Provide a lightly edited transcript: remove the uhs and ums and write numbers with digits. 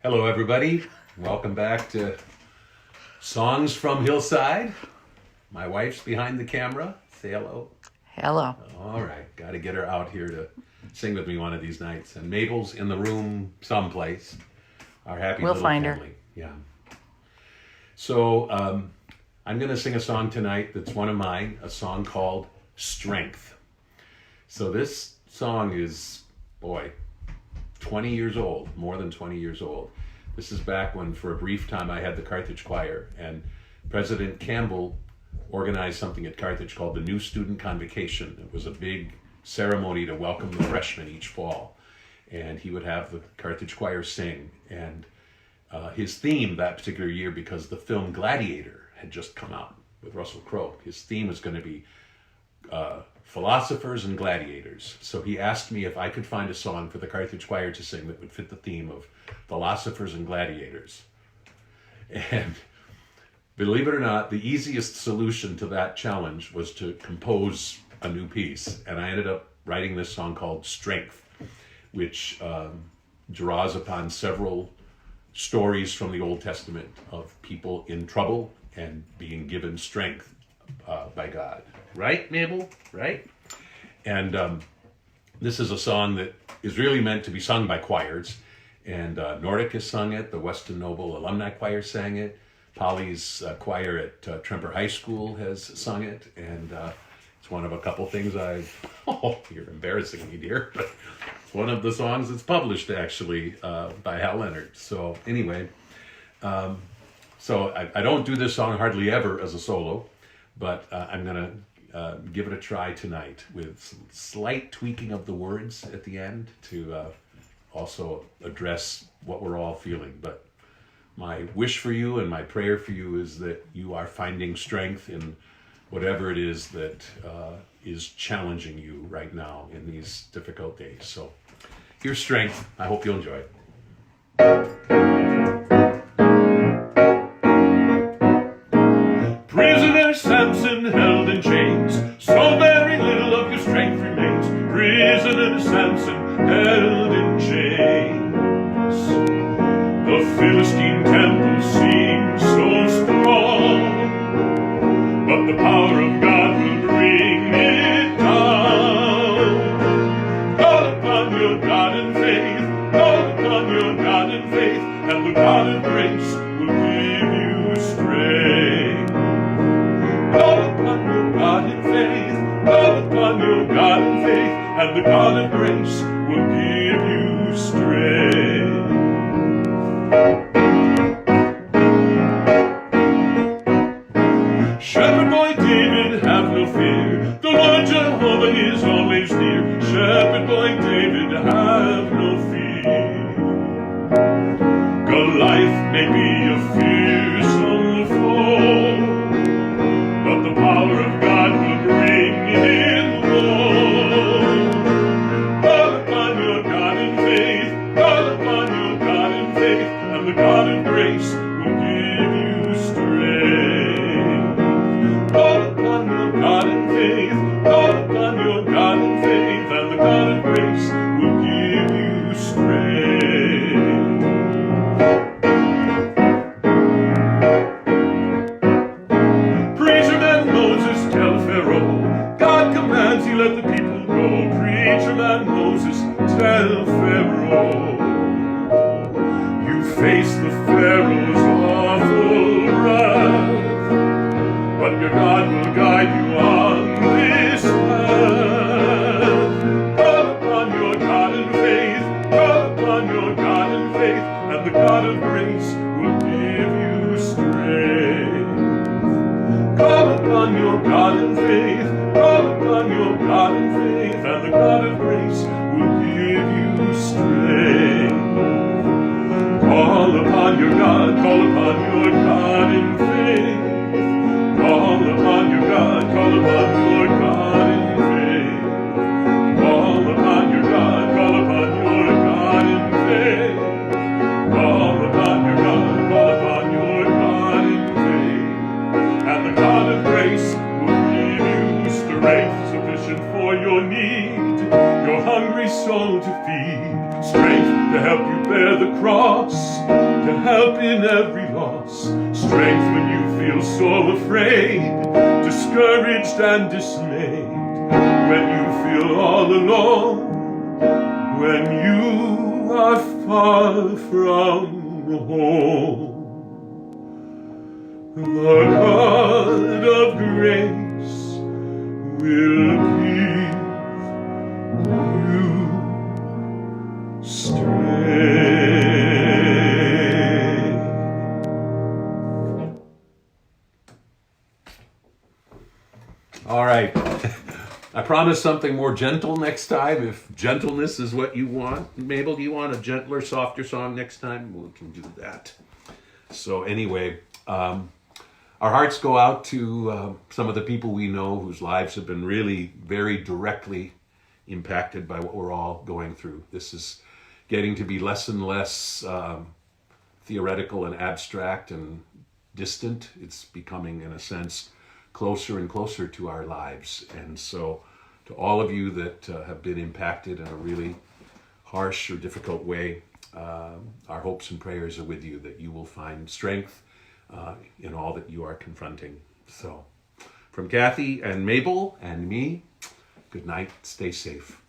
Hello, everybody. Welcome back to Songs from Hillside. My wife's behind the camera. Say hello. Hello. All right. Got to get her out here to sing with me one of these nights. And Mabel's in the room someplace. Our happy We'll little find her. family. Yeah. So I'm going to sing a song tonight that's one of mine, a song called Strength. So this song is, 20 years old, more than 20 years old. This is back when, for a brief time, I had the Carthage Choir, and President Campbell organized something at Carthage called the New Student Convocation. It was a big ceremony to welcome the freshmen each fall, and he would have the Carthage Choir sing. And his theme that particular year, because the film Gladiator had just come out with Russell Crowe, his theme was going to be philosophers and gladiators. So he asked me if I could find a song for the Carthage Choir to sing that would fit the theme of philosophers and gladiators. And believe it or not, the easiest solution to that challenge was to compose a new piece. And I ended up writing this song called Strength, which draws upon several stories from the Old Testament of people in trouble and being given strength by God. Right, Mabel? Right? And this is a song that is really meant to be sung by choirs. And Nordic has sung it. The Weston Noble Alumni Choir sang it. Polly's choir at Tremper High School has sung it. And it's one of a couple things you're embarrassing me, dear. But it's one of the songs that's published, actually, by Hal Leonard. So anyway, so I don't do this song hardly ever as a solo, but I'm going to give it a try tonight with some slight tweaking of the words at the end to also address what we're all feeling. But my wish for you and my prayer for you is that you are finding strength in whatever it is that is challenging you right now in these difficult days. So here's Strength. I hope you'll enjoy it. Prisoner Samson held in chains, so very little of your strength remains. Prisoner Samson held in chains. The Philistine temple seems so strong, but the power of God will bring it down. Call upon your God in faith, call upon your God in faith, and the God of grace will give you strength. Call upon your God in faith, call upon your God in faith, and the God of grace will give you strength. Shepherd boy David, have no fear, the Lord Jehovah is always near. Shepherd boy David, have no fear. Goliath may be a fearsome foe, but the power of God will bring him low. Call upon your God in faith, call upon your God in faith, and the God of grace will give you strength. Call upon your God in faith, call upon your God in faith, and the God of grace will give you strength. Preacher man Moses, tell Pharaoh, God commands you let the people go. Preacher man Moses, tell Pharaoh, you face the Pharaoh's awful wrath, but your God will guide you on this path. Call upon your God in faith, call upon your God in faith, and the God of grace will give you strength. Call upon your God in faith, call upon your God in faith, and the God of grace will give you strength. Call upon your God, call upon need strength to help you bear the cross, to help in every loss. Strength when you feel so afraid, discouraged and dismayed. When you feel all alone, when you are far from home. The God of grace will give you strength. All right. I promise something more gentle next time. If gentleness is what you want. Mabel, do you want a gentler, softer song next time? We can do that. So anyway, our hearts go out to some of the people we know whose lives have been really very directly impacted by what we're all going through. This is getting to be less and less theoretical and abstract and distant. It's becoming, in a sense, closer and closer to our lives. And so to all of you that have been impacted in a really harsh or difficult way, our hopes and prayers are with you, that you will find strength in all that you are confronting. So from Kathy and Mabel and me, good night, stay safe.